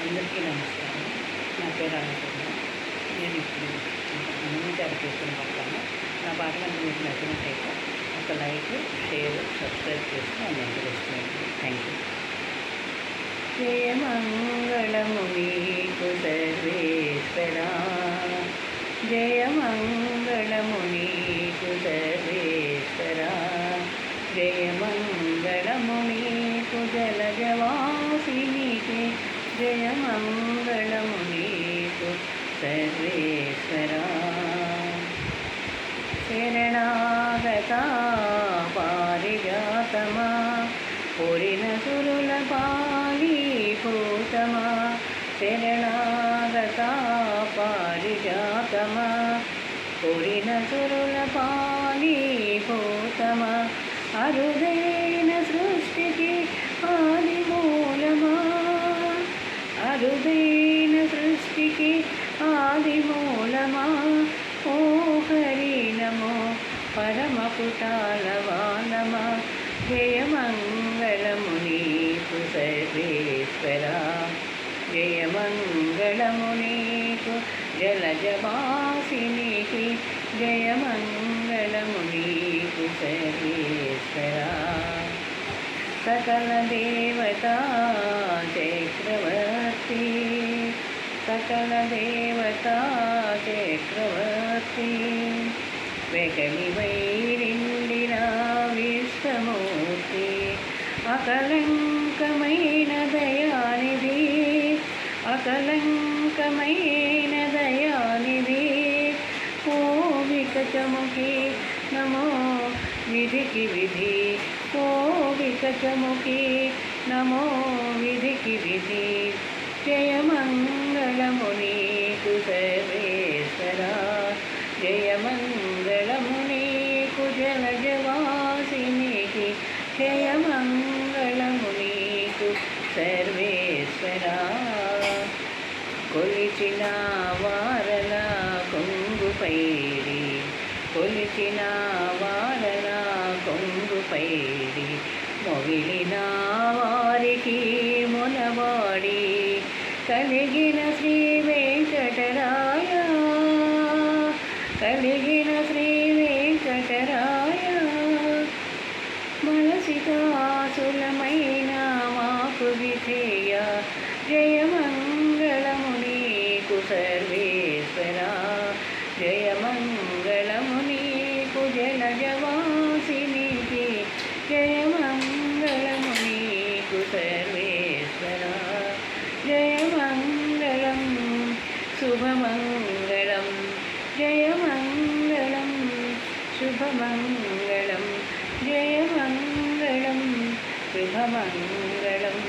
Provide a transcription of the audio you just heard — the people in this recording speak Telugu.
అందరికీ నమస్కారం. నా పేరు అన్నపూర్ణ. నేను ఇప్పుడు అన్నచారు చేస్తున్న నా పాట కనుక మీకు నచ్చినట్టయితే ఒక లైక్, షేర్, సబ్స్క్రైబ్ చేసి అందరికీ వస్తున్నాను. Thank you. జయమంగళము నీకు సర్వేశ్వరా, జయమంగళము నీకు సర్వేశ్వరా, జయమంగళము నీకు జలజవాసినికి, జయమంగళము నీకు సర్వేశ్వరా. శరణాగత పారిజాతమా, కోరిన సురుల పాలీభూతమా, శరణాగత పారిజాతమా, కోరిన సురుల పాలీభూతమా, అరుదైన సృష్టికి ఆది మూలమా, అరుదైన సృష్టికి ఆది మూలమా, ఓ హరి నమో పరమ పుటాలవానమా, జయమంగళము నీకు సర్వేశ్వరా, జయమంగళము నీకు జలజవాసినికి, జయమంగళము నీకు సర్వేశ్వరా. సకల దేవతా చక్రవర్తి, సకల దేవతా చక్రవర్తి, వెగలి వైరిండిన విశ్వమూర్తి, అకలంకమైన దయానిధి, అకలంకమైన దయానిధి, ఓ వికచముఖి నమో విధికి విధి, ఓ వికచముఖి నమో విధికి విధి, జయమంగళము నీకు సర్వేశ్వరా, జయమంగళము నీకు జలజవాసినికి, జయమంగళము నీకు సర్వేశ్వరా. కొలిచిన వారల కొంగుపైడి, కొలిచిన వారల కొంగుపైడి, మొగిలిన వారికి మొనవాడి, కలిగిన శ్రీ వెంకటరాయ, కలిగిన శ్రీ వెంకటరాయ, మనసికాసులమైన మాకు విధేయ, జయమంగళము నీకు సర్వేశ్వరా, జయమంగళము నీకు జలజవాసినికి, జయమంగళము నీకు సర్వేశ్వరా, జయమంగళం శుభమంగళం, జయమంగళం శుభమంగళం, జయమంగళం శుభమంగళం.